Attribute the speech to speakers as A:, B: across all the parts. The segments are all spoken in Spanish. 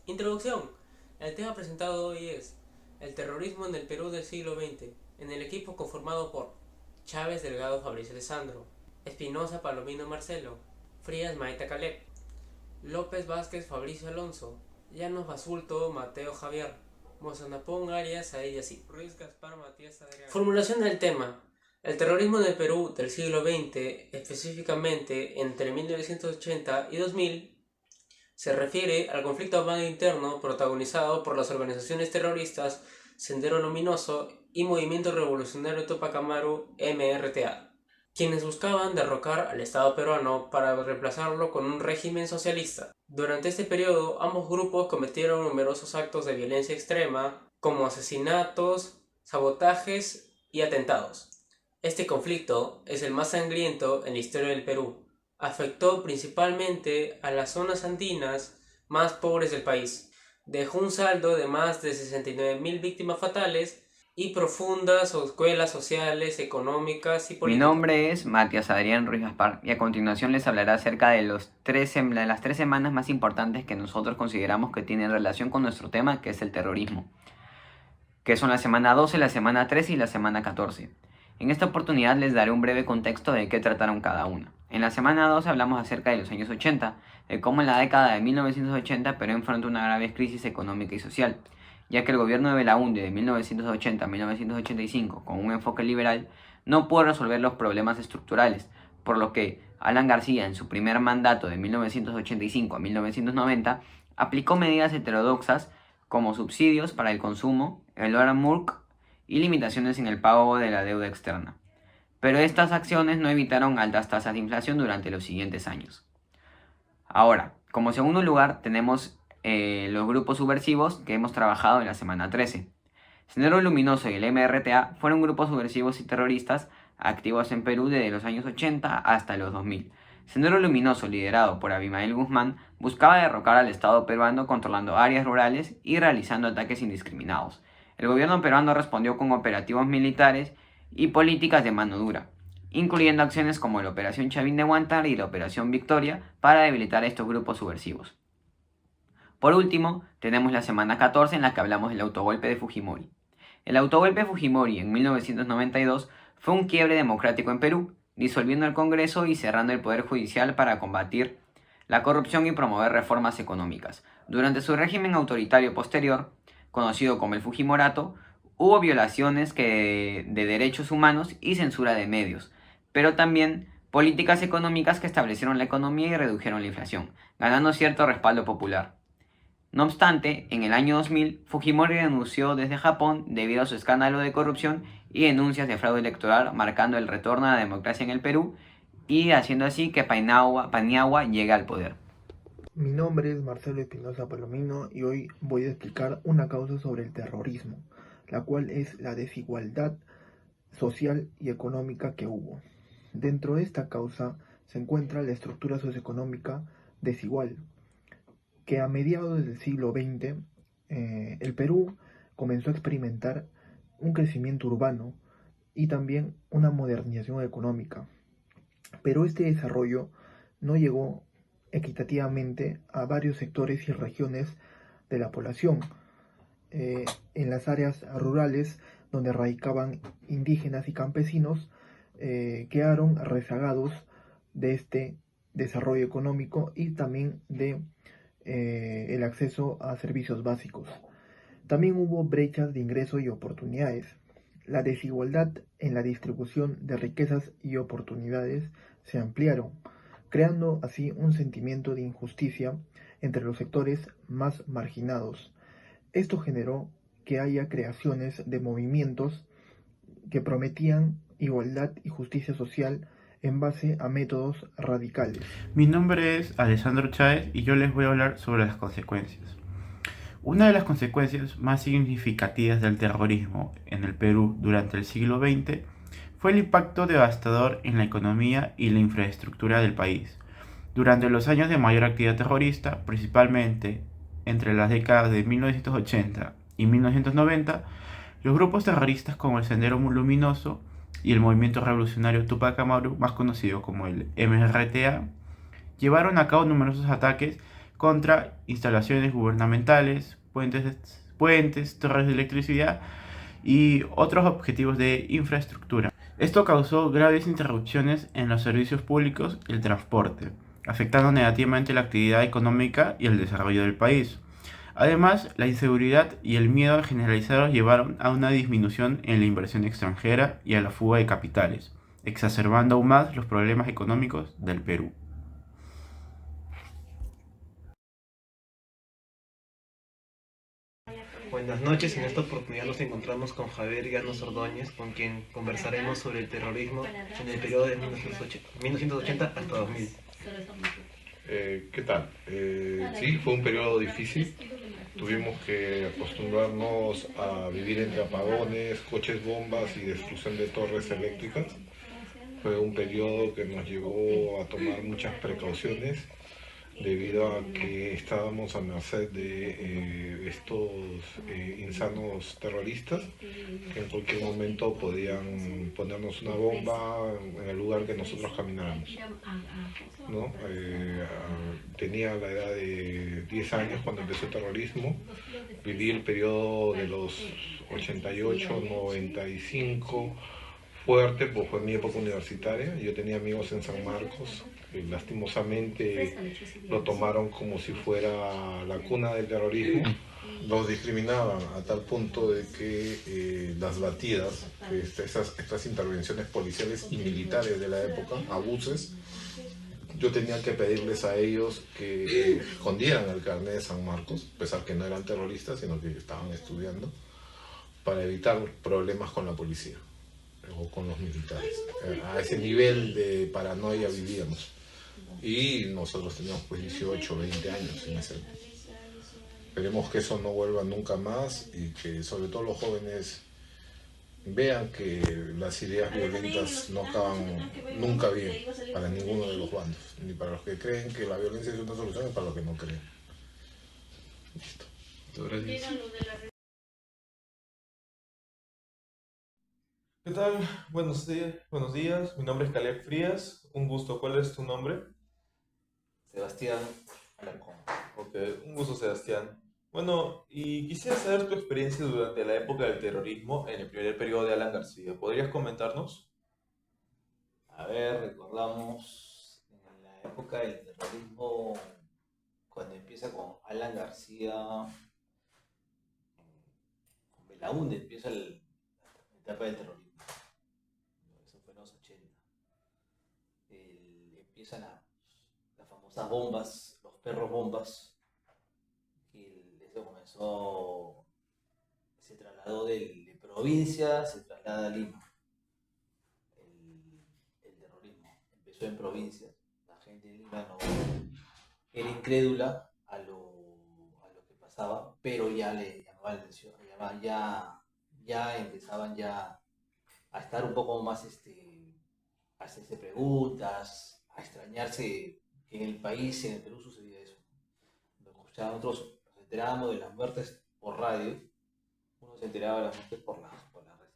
A: Introducción. El tema presentado hoy es el terrorismo en el Perú del siglo XX, en el equipo conformado por Chávez Delgado Fabricio Alessandro, Espinosa Palomino Marcelo, Frías Maita Caleb, López Vázquez Fabricio Alonso, Llanos Basulto Mateo Javier, Mozanapón Arias Said Yassi, Ruiz Gaspar Matías Adrián. Formulación del tema. El terrorismo en el Perú del siglo XX, específicamente entre 1980 y 2000, se refiere al conflicto armado interno protagonizado por las organizaciones terroristas Sendero Luminoso y Movimiento Revolucionario Tupac Amaru MRTA, quienes buscaban derrocar al Estado peruano para reemplazarlo con un régimen socialista. Durante este periodo, ambos grupos cometieron numerosos actos de violencia extrema, como asesinatos, sabotajes y atentados. Este conflicto es el más sangriento en la historia del Perú. Afectó principalmente a las zonas andinas más pobres del país. Dejó un saldo de más de 69.000 víctimas fatales y profundas secuelas sociales, económicas y
B: Mi
A: políticas.
B: nombre es Matías Adrián Ruiz Gaspar y a continuación les hablaré acerca de las 3 semanas más importantes que nosotros consideramos que tienen relación con nuestro tema, que es el terrorismo, que son la semana 12, la semana 13 y la semana 14. En esta oportunidad les daré un breve contexto de qué trataron cada una. En la semana 12 hablamos acerca de los años 80, de cómo en la década de 1980 Perú enfrentó una grave crisis económica y social, ya que el gobierno de Belaúnde de 1980 a 1985, con un enfoque liberal, no pudo resolver los problemas estructurales, por lo que Alan García, en su primer mandato de 1985 a 1990, aplicó medidas heterodoxas como subsidios para el consumo, el hora MURC y limitaciones en el pago de la deuda externa. Pero estas acciones no evitaron altas tasas de inflación durante los siguientes años. Ahora, como segundo lugar, tenemos los grupos subversivos que hemos trabajado en la semana 13. Sendero Luminoso y el MRTA fueron grupos subversivos y terroristas activos en Perú desde los años 80 hasta los 2000. Sendero Luminoso, liderado por Abimael Guzmán, buscaba derrocar al Estado peruano controlando áreas rurales y realizando ataques indiscriminados. El gobierno peruano respondió con operativos militares y políticas de mano dura, incluyendo acciones como la Operación Chavín de Huántar y la Operación Victoria para debilitar a estos grupos subversivos. Por último, tenemos la semana 14 en la que hablamos del autogolpe de Fujimori. El autogolpe de Fujimori en 1992 fue un quiebre democrático en Perú, disolviendo el Congreso y cerrando el Poder Judicial para combatir la corrupción y promover reformas económicas. Durante su régimen autoritario posterior, conocido como el Fujimorato, hubo violaciones de derechos humanos y censura de medios, pero también políticas económicas que establecieron la economía y redujeron la inflación, ganando cierto respaldo popular. No obstante, en el año 2000, Fujimori renunció desde Japón debido a su escándalo de corrupción y denuncias de fraude electoral, marcando el retorno a la democracia en el Perú y haciendo así que Paniagua llegue al poder.
C: Mi nombre es Marcelo Espinosa Palomino y hoy voy a explicar una causa sobre el terrorismo, la cual es la desigualdad social y económica que hubo. Dentro de esta causa se encuentra la estructura socioeconómica desigual, que a mediados del siglo XX el Perú comenzó a experimentar un crecimiento urbano y también una modernización económica. Pero este desarrollo no llegó equitativamente a varios sectores y regiones de la población. En las áreas rurales donde radicaban indígenas y campesinos quedaron rezagados de este desarrollo económico y también de el acceso a servicios básicos. También hubo brechas de ingreso y oportunidades. La desigualdad en la distribución de riquezas y oportunidades se ampliaron, creando así un sentimiento de injusticia entre los sectores más marginados. Esto generó que haya creaciones de movimientos que prometían igualdad y justicia social en base a métodos radicales.
D: Mi nombre es Alessandro Chávez y yo les voy a hablar sobre las consecuencias. Una de las consecuencias más significativas del terrorismo en el Perú durante el siglo XX fue el impacto devastador en la economía y la infraestructura del país. Durante los años de mayor actividad terrorista, principalmente entre las décadas de 1980 y 1990, los grupos terroristas como el Sendero Luminoso y el Movimiento Revolucionario Tupac Amaru, más conocido como el MRTA, llevaron a cabo numerosos ataques contra instalaciones gubernamentales, puentes, torres de electricidad y otros objetivos de infraestructura. Esto causó graves interrupciones en los servicios públicos y el transporte, afectando negativamente la actividad económica y el desarrollo del país. Además, la inseguridad y el miedo generalizados llevaron a una disminución en la inversión extranjera y a la fuga de capitales, exacerbando aún más los problemas económicos del Perú.
E: Buenas noches, en esta oportunidad nos encontramos con Javier Llanos Ordóñez, con quien conversaremos sobre el terrorismo en el periodo de 1980 hasta 2000.
F: ¿Qué tal? Sí, fue un periodo difícil. Tuvimos que acostumbrarnos a vivir entre apagones, coches bombas y destrucción de torres eléctricas. Fue un periodo que nos llevó a tomar muchas precauciones debido a que estábamos a merced de estos insanos terroristas que en cualquier momento podían ponernos una bomba en el lugar que nosotros camináramos, ¿no? Tenía la edad de 10 años cuando empezó el terrorismo, viví el periodo de los 88, 95, fuerte, pues fue mi época universitaria. Yo tenía amigos en San Marcos que lastimosamente lo tomaron como si fuera la cuna del terrorismo. Los discriminaban a tal punto de que las batidas, estas intervenciones policiales y militares de la época, abuses, yo tenía que pedirles a ellos que escondieran el carnet de San Marcos, a pesar que no eran terroristas, sino que estaban estudiando, para evitar problemas con la policía o con los militares. A ese nivel de paranoia vivíamos. Y nosotros teníamos pues 18, 20 años en ese. Esperemos que eso no vuelva nunca más y que sobre todo los jóvenes vean que las ideas violentas no acaban nunca bien para ninguno de los bandos, ni para los que creen que la violencia es una solución ni para los que no creen. Listo. Muchas gracias.
G: ¿Qué tal? Buenos días. Mi nombre es Caleb Frías. Un gusto. ¿Cuál es tu nombre?
H: Sebastián Alarcón.
G: Ok, un gusto, Sebastián. Bueno, y quisiera saber tu experiencia durante la época del terrorismo en el primer periodo de Alan García. ¿Podrías comentarnos?
H: A ver, recordamos en la época del terrorismo, cuando empieza con Alan García, con Belaúnde empieza la etapa del terrorismo. Eso fue en los 80. Empiezan las famosas bombas, los perros bombas, y eso comenzó, se trasladó de provincia, se traslada a Lima. El terrorismo empezó en provincias, la gente en Lima no era incrédula a lo que pasaba, pero ya le llamaban la atención, ya empezaban ya a estar un poco más, a hacerse preguntas, a extrañarse que en el país, en el Perú sucedía eso. Nosotros nos enterábamos de las muertes por radio, uno se enteraba de las muertes por las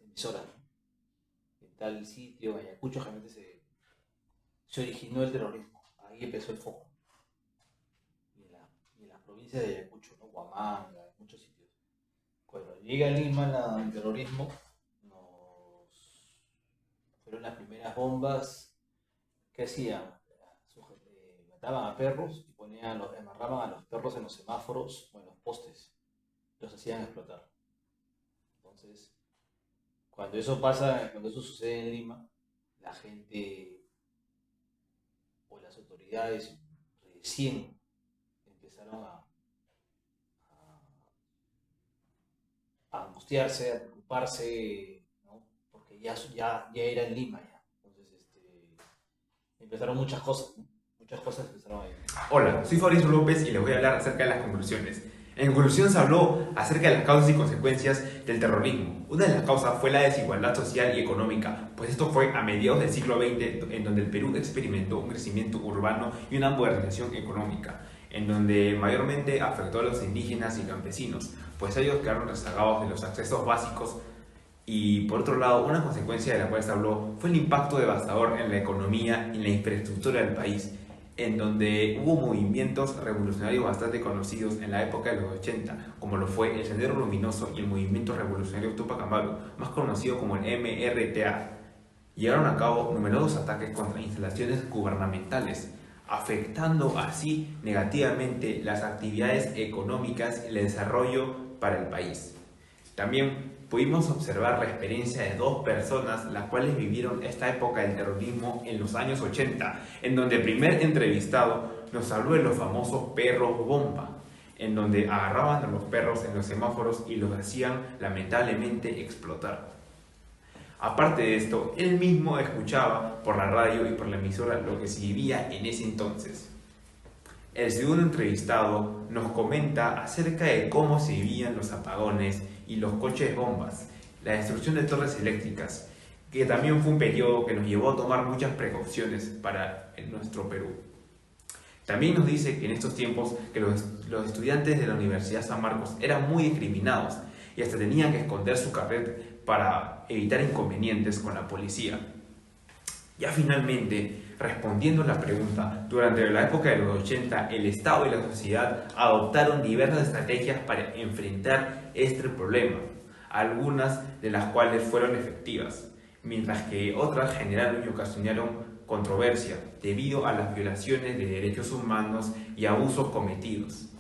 H: emisoras, ¿no? En tal sitio, en Ayacucho, realmente se originó el terrorismo, ahí empezó el foco. Y en las provincias de Ayacucho, ¿no? Huamanga, en muchos sitios. Cuando llega a Lima el terrorismo, fueron las primeras bombas que hacían. Mataban a perros y amarraban a los perros en los semáforos o en los postes. Los hacían explotar. Entonces, cuando eso sucede en Lima, la gente o las autoridades recién empezaron a angustiarse, a preocuparse, ¿no? Porque ya era en Lima ya. Entonces, empezaron muchas cosas, ¿no? Muchas cosas empezaron ahí.
I: Hola, soy Fabricio López y les voy a hablar acerca de las conclusiones. En conclusión se habló acerca de las causas y consecuencias del terrorismo. Una de las causas fue la desigualdad social y económica, pues esto fue a mediados del siglo XX, en donde el Perú experimentó un crecimiento urbano y una modernización económica, en donde mayormente afectó a los indígenas y campesinos, pues ellos quedaron rezagados de los accesos básicos. Y por otro lado, una consecuencia de la cual se habló fue el impacto devastador en la economía y en la infraestructura del país, en donde hubo movimientos revolucionarios bastante conocidos en la época de los 80, como lo fue el Sendero Luminoso y el Movimiento Revolucionario Tupac Amaru, más conocido como el MRTA. Llevaron a cabo numerosos ataques contra instalaciones gubernamentales, afectando así negativamente las actividades económicas y el desarrollo para el país. También pudimos observar la experiencia de dos personas las cuales vivieron esta época del terrorismo en los años 80, en donde el primer entrevistado nos habló de los famosos perros bomba, en donde agarraban a los perros en los semáforos y los hacían lamentablemente explotar. Aparte de esto, él mismo escuchaba por la radio y por la emisora lo que se vivía en ese entonces. El segundo entrevistado nos comenta acerca de cómo se vivían los apagones y los coches bombas, la destrucción de torres eléctricas, que también fue un periodo que nos llevó a tomar muchas precauciones para nuestro Perú. También nos dice que en estos tiempos que los estudiantes de la Universidad San Marcos eran muy discriminados y hasta tenían que esconder su carnet para evitar inconvenientes con la policía. Ya finalmente, respondiendo a la pregunta, durante la época de los 80, el Estado y la sociedad adoptaron diversas estrategias para enfrentar este problema, algunas de las cuales fueron efectivas, mientras que otras generaron y ocasionaron controversia debido a las violaciones de derechos humanos y abusos cometidos.